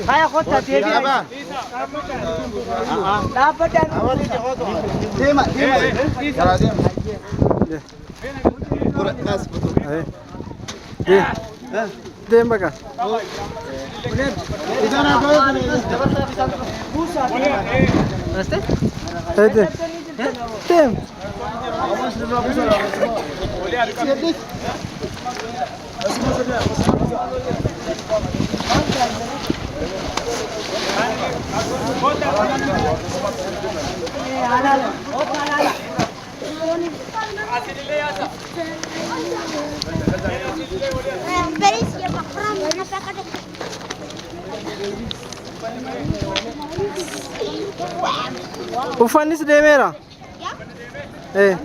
Kaya ko ta TV. Dapat yan. Dima, dima. Dem baka. Hadi. Dem. Ufanis de mera. Eh.